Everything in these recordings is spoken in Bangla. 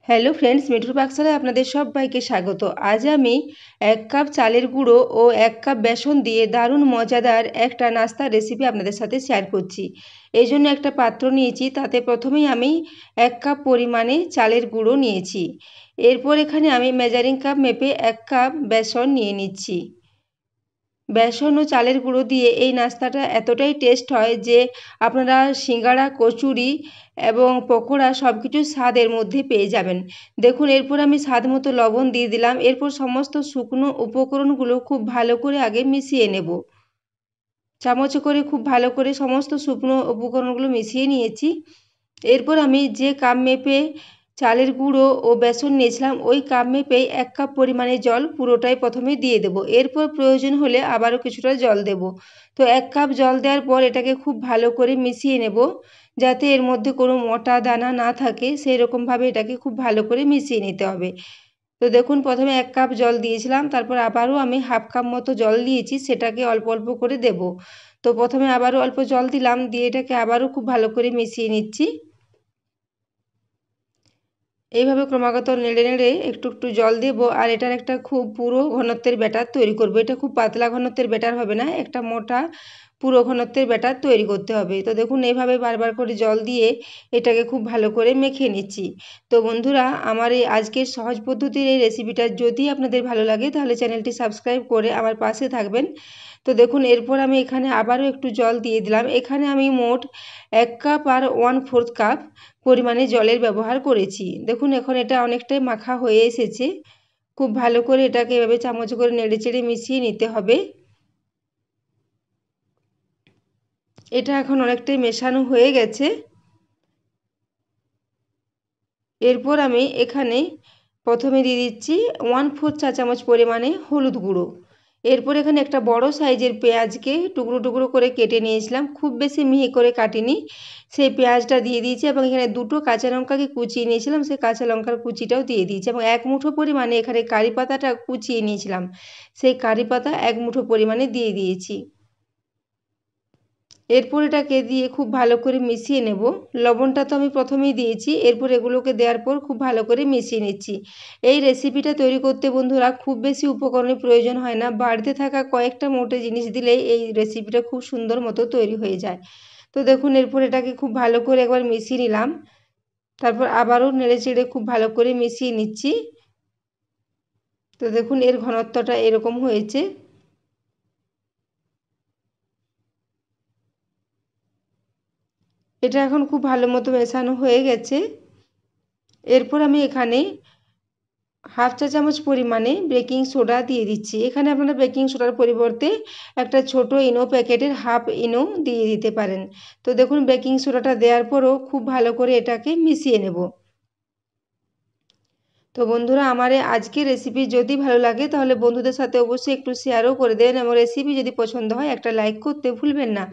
হ্যালো ফ্রেন্ডস, মিঠুর পাকশালায় আপনাদের সবাইকে স্বাগত। আজ আমি 1 কাপ চালের গুঁড়ো ও 1 কাপ বেসন দিয়ে দারুণ মজাদার একটা নাস্তার রেসিপি আপনাদের সাথে শেয়ার করছি। এই জন্য একটা পাত্র নিয়েছি, তাতে প্রথমেই আমি 1 কাপ পরিমাণে চালের গুঁড়ো নিয়েছি। এরপর এখানে আমি মেজারিং কাপ মেপে 1 কাপ বেসন নিয়ে নিচ্ছি। বেসন ও চালের গুঁড়ো দিয়ে এই নাস্তাটা এতটাই টেস্ট হয় যে আপনারা সিঙ্গাড়া, কচুরি এবং পকোড়া সব কিছু স্বাদ এর মধ্যে পেয়ে যাবেন। দেখুন, এরপর আমি স্বাদ মতো লবণ দিয়ে দিলাম। এরপর সমস্ত শুকনো উপকরণগুলো খুব ভালো করে আগে মিশিয়ে নেব। চামচে করে খুব ভালো করে সমস্ত শুকনো উপকরণগুলো মিশিয়ে নিয়েছি। এরপর আমি যে কাপ মেপে চালের গুঁড়ো ও বেসন নিয়েছিলাম ওই কাপ মেপেই 1 কাপ পরিমাণে জল পুরোটাই প্রথমে দিয়ে দেব। এরপর প্রয়োজন হলে আবারও কিছুটা জল দেব। তো 1 কাপ জল দেওয়ার পর এটাকে খুব ভালো করে মিশিয়ে নেব, যাতে এর মধ্যে কোনো মোটা দানা না থাকে। সেই রকমভাবে এটাকে খুব ভালো করে মিশিয়ে নিতে হবে। তো দেখুন, প্রথমে 1 কাপ জল দিয়েছিলাম, তারপর আবারও আমি 1/2 কাপ মতো জল দিয়েছি, সেটাকে অল্প অল্প করে দেব। তো প্রথমে আবারও অল্প জল দিলাম, দিয়ে এটাকে আবারও খুব ভালো করে মিশিয়ে নিচ্ছি। এইভাবে ক্রমাগত নেড়ে নেড়ে একটু একটু জল দেব, আর এটার একটা খুব পুরো ঘনত্বের ব্যাটার তৈরি করব। এটা খুব পাতলা ঘনত্বের ব্যাটার হবে না, একটা মোটা পুরো ঘনত্বের ব্যাটার তৈরি করতে হবে। তো দেখুন, এইভাবে বারবার করে জল দিয়ে এটাকে খুব ভালো করে মেখে নিচ্ছি। তো বন্ধুরা, আমার এই আজকের সহজ পদ্ধতির এই রেসিপিটা যদি আপনাদের ভালো লাগে তাহলে চ্যানেলটি সাবস্ক্রাইব করে আমার পাশে থাকবেন। তো দেখুন, এরপর আমি এখানে আবারও একটু জল দিয়ে দিলাম। এখানে আমি মোট 1 কাপ আর 1/4 কাপ পরিমাণে জলের ব্যবহার করেছি। দেখুন, এখন এটা অনেকটাই মাখা হয়ে এসেছে। খুব ভালো করে এটাকে এভাবে চামচ করে নেড়েচেড়ে মিশিয়ে নিতে হবে। এটা এখন অনেকটাই মেশানো হয়ে গেছে। এরপর আমি এখানে প্রথমে দিয়ে দিচ্ছি 1/4 চা চামচ পরিমাণে হলুদ গুঁড়ো। এরপর এখানে একটা বড় সাইজের পেঁয়াজকে টুকরো টুকরো করে কেটে নিয়েছিলাম, খুব বেশি মিহি করে কাটিনি। সেই পেঁয়াজটা দিয়ে দিয়েছি এবং এখানে দুটো কাঁচা লঙ্কাকে কুচিয়ে নিয়েছিলাম, সেই কাঁচা লঙ্কার কুচিটাও দিয়ে দিয়েছি এবং 1 মুঠো পরিমাণে এখানে কারি পাতাটা কুচিয়ে নিয়েছিলাম, সেই কারি পাতা 1 মুঠো পরিমাণে দিয়ে দিয়েছি। এরপর এটাকে দিয়ে খুব ভালো করে মিশিয়ে নেব। লবণটা তো আমি প্রথমেই দিয়েছি, এরপর এগুলোকে দেওয়ার পর খুব ভালো করে মিশিয়ে নিচ্ছি। এই রেসিপিটা তৈরি করতে বন্ধুরা খুব বেশি উপকরণের প্রয়োজন হয় না, বাড়িতে থাকা কয়েকটা মোটে জিনিস দিলেই এই রেসিপিটা খুব সুন্দর মতো তৈরি হয়ে যায়। তো দেখুন, এরপর এটাকে খুব ভালো করে একবার মিশিয়ে নিলাম, তারপর আবারও নেড়েচেড়ে খুব ভালো করে মিশিয়ে নিচ্ছি। তো দেখুন, এর ঘনত্বটা এরকম হয়েছে। এটা এখন খুব ভালো মতো মেশানো হয়ে গেছে। এরপর আমি এখানে 1/2 চা চামচ পরিমাণে বেকিং সোডা দিয়ে দিচ্ছি। এখানে আপনারা বেকিং সোডার পরিবর্তে একটা ছোট ইনো প্যাকেটের হাফ ইনো দিয়ে দিতে পারেন। তো দেখুন, বেকিং সোডাটা দেওয়ার পরও খুব ভালো করে এটাকে মিশিয়ে নেব। তো বন্ধুরা, আমার এই আজকের রেসিপি যদি ভালো লাগে তাহলে বন্ধুদের সাথে অবশ্যই একটু শেয়ারও করে দেবেন এবং রেসিপি যদি পছন্দ হয় একটা লাইক করতে ভুলবেন না।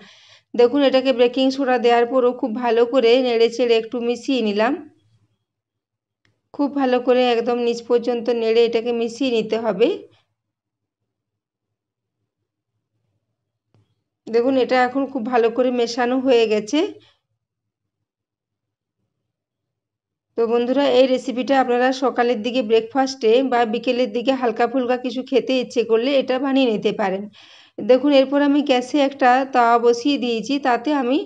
দেখুন, এটাকে বেকিং সোডা দেওয়ার পরও খুব ভালো করে নেড়েচেড়ে একটু মিশিয়ে নিলাম। খুব ভালো করে একদম নিচ পর্যন্ত নেড়ে এটাকে মিশিয়ে নিতে হবে। দেখুন, এটা এখন খুব ভালো করে মেশানো হয়ে গেছে। তো বন্ধুরা, এই রেসিপিটা আপনারা সকালের দিকে ব্রেকফাস্টে বা বিকেলের দিকে হালকা ফুলকা কিছু খেতে ইচ্ছে করলে এটা বানিয়ে নিতে পারেন। দেখুন, এরপর আমি গ্যাসে একটা তাওয়া বসিয়ে দিয়েছি, তাতে আমি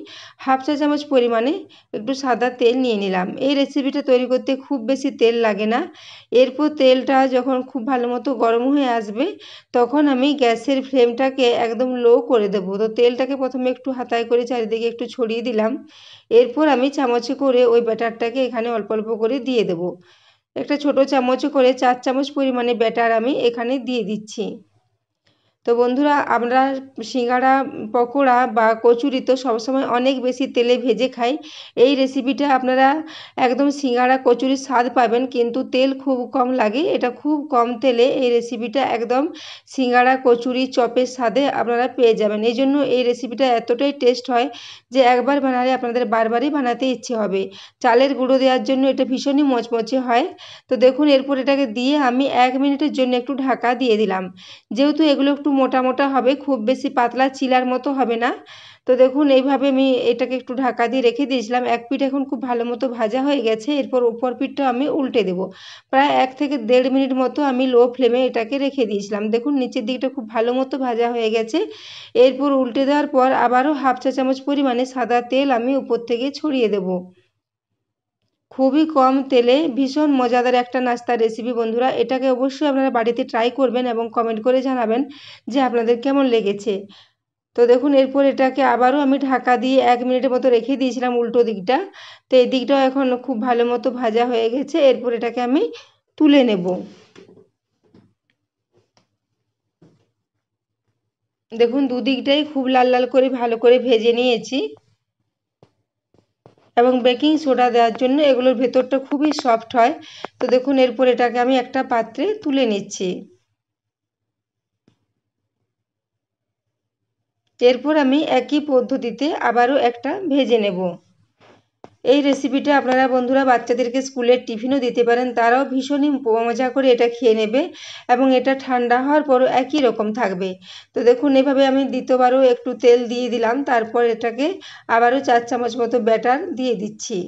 1/2 চা চামচ পরিমাণে একটু সাদা তেল নিয়ে নিলাম। এই রেসিপিটা তৈরি করতে খুব বেশি তেল লাগে না। এরপর তেলটা যখন খুব ভালো মতো গরম হয়ে আসবে তখন আমি গ্যাসের ফ্লেমটাকে একদম লো করে দেবো। তো তেলটাকে প্রথমে একটু হাতায় করে চারিদিকে একটু ছড়িয়ে দিলাম। এরপর আমি চামচে করে ওই ব্যাটারটাকে এখানে অল্প অল্প করে দিয়ে দেব। একটা ছোট চামচে করে 4 চামচ পরিমাণে ব্যাটার আমি এখানে দিয়ে দিচ্ছি। তো বন্ধুরা, আমরা সিঙ্গাড়া, পকোড়া বা কচুরি তো সবসময় অনেক বেশি তেলে ভেজে খাই। এই রেসিপিটা আপনারা একদম সিঙ্গাড়া কচুরির স্বাদ পাবেন, কিন্তু তেল খুব কম লাগে। এটা খুব কম তেলে এই রেসিপিটা একদম সিঙ্গাড়া, কচুরি, চপের স্বাদে আপনারা পেয়ে যাবেন। এই জন্য এই রেসিপিটা এতটাই টেস্ট হয় যে একবার বানালে আপনাদের বারবারই বানাতে ইচ্ছে হবে। চালের গুঁড়ো দেওয়ার জন্য এটা ভীষণই মচমচে হয়। তো দেখুন, এরপর এটাকে দিয়ে আমি 1 মিনিটের জন্য একটু ঢাকা দিয়ে দিলাম। যেহেতু এগুলো একটু মোটা মোটা হবে, খুব বেশি পাতলা চিলার মতো হবে না, তো দেখুন এইভাবে আমি এটাকে একটু ঢাকা দিয়ে রেখে দিয়েছিলাম। এক পিঠ এখন খুব ভালো মতো ভাজা হয়ে গেছে। এরপর অপর পিঠটা আমি উল্টে দেবো। প্রায় 1 থেকে 1.5 মিনিট মতো আমি লো ফ্লেমে এটাকে রেখে দিয়েছিলাম। দেখুন নিচের দিকটা খুব ভালো মতো ভাজা হয়ে গেছে। এরপর উল্টে দেওয়ার পর আবারও 1/2 চা চামচ পরিমাণে সাদা তেল আমি উপর থেকে ছড়িয়ে দেবো। খুবই কম তেলে ভীষণ মজাদার একটা নাস্তার রেসিপি বন্ধুরা। এটাকে অবশ্যই আপনারা বাড়িতে ট্রাই করবেন এবং কমেন্ট করে জানাবেন যে আপনাদের কেমন লেগেছে। তো দেখুন এরপর এটাকে আবারও আমি ঢাকা দিয়ে 1 মিনিটের মতো রেখে দিয়েছিলাম উল্টো দিকটা। তো এই দিকটাও এখন খুব ভালো মতো ভাজা হয়ে গেছে। এরপর এটাকে আমি তুলে নেব। দেখুন দুদিকটাই খুব লাল লাল করে ভালো করে ভেজে নিয়েছি এবং বেকিং সোডা দেওয়ার জন্য এগুলোর ভেতরটা খুবই সফট হয়। তো দেখুন এরপর এটাকে আমি একটা পাত্রে তুলে নিচ্ছি। এরপর আমি একই পদ্ধতিতে আবারও একটা ভেজে নেব। এই রেসিপিটা আপনারা বন্ধুরা বাচ্চাদেরকে স্কুলের টিফিনও দিতে পারেন, তারাও ভীষণই মজা করে এটা খেয়ে নেবে এবং এটা ঠান্ডা হওয়ার পরও একই রকম থাকবে। তো দেখুন এভাবে আমি দ্বিতীয়বারও একটু তেল দিয়ে দিলাম, তারপর এটাকে আবারও 4 চামচ মতো ব্যাটার দিয়ে দিচ্ছি।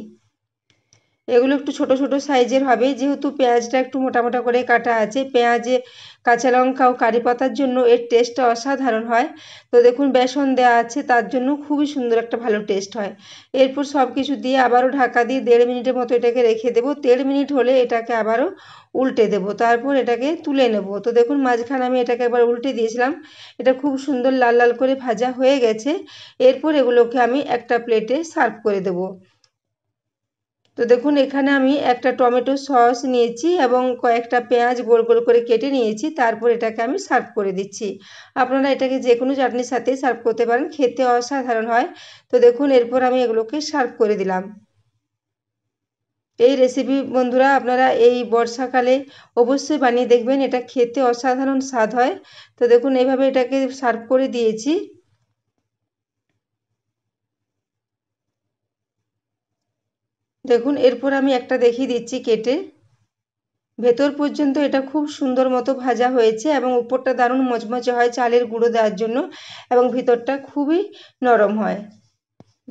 এগুলো একটু ছোট ছোট সাইজের হবে, যেহেতু পেঁয়াজটা একটু মোটা মোটা করে কাটা আছে। পেঁয়াজে কাঁচা লঙ্কা ও কারি পাতার জন্য এর টেস্টটা অসাধারণ হয়। তো দেখুন বেসন দেওয়া আছে, তার জন্য খুবই সুন্দর একটা ভালো টেস্ট হয়। এরপর সব কিছু দিয়ে আবারও ঢাকা দিয়ে 1.5 মিনিটের মতো এটাকে রেখে দেবো। 1.5 মিনিট হলে এটাকে আবারও উল্টে দেবো, তারপর এটাকে তুলে নেব। তো দেখুন মাঝখানে আমি এটাকে একবার উল্টে দিয়েছিলাম। এটা খুব সুন্দর লাল লাল করে ভাজা হয়ে গেছে। এরপর এগুলোকে আমি একটা প্লেটে সার্ভ করে দেবো। তো দেখুন এখানে আমি একটা টমেটো সস নিয়েছি এবং কয়েকটা পেঁয়াজ গোল গোল করে কেটে নিয়েছি। তারপর এটাকে আমি সার্ভ করে দিচ্ছি। আপনারা এটাকে যে কোনো চাটনির সাথেই সার্ভ করতে পারেন, খেতে অসাধারণ হয়। তো দেখুন এরপর আমি এগুলোকে সার্ভ করে দিলাম। এই রেসিপি বন্ধুরা আপনারা এই বর্ষাকালে অবশ্যই বানিয়ে দেখবেন, এটা খেতে অসাধারণ স্বাদ হয়। তো দেখুন এইভাবে এটাকে সার্ভ করে দিয়েছি। দেখুন এরপর আমি একটা দেখিয়ে দিচ্ছি কেটে। ভেতর পর্যন্ত এটা খুব সুন্দর মতো ভাজা হয়েছে এবং উপরটা দারুণ মচমচে হয় চালের গুঁড়ো দেওয়ার জন্য, এবং ভিতরটা খুবই নরম হয়।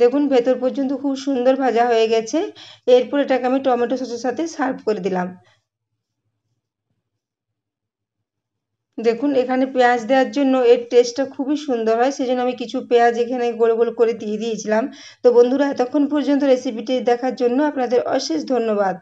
দেখুন ভেতর পর্যন্ত খুব সুন্দর ভাজা হয়ে গেছে। এরপর এটাকে আমি টমেটো সসের সাথে সার্ভ করে দিলাম। দেখুন এখানে পেঁয়াজ দেওয়ার জন্য এর টেস্টটা খুবই সুন্দর হয়, সেজন্য আমি কিছু পেঁয়াজ এখানে গোল গোল করে দিয়ে দিয়েছিলাম। তো বন্ধুরা এতক্ষণ পর্যন্ত রেসিপিটি দেখার জন্য আপনাদের অশেষ ধন্যবাদ।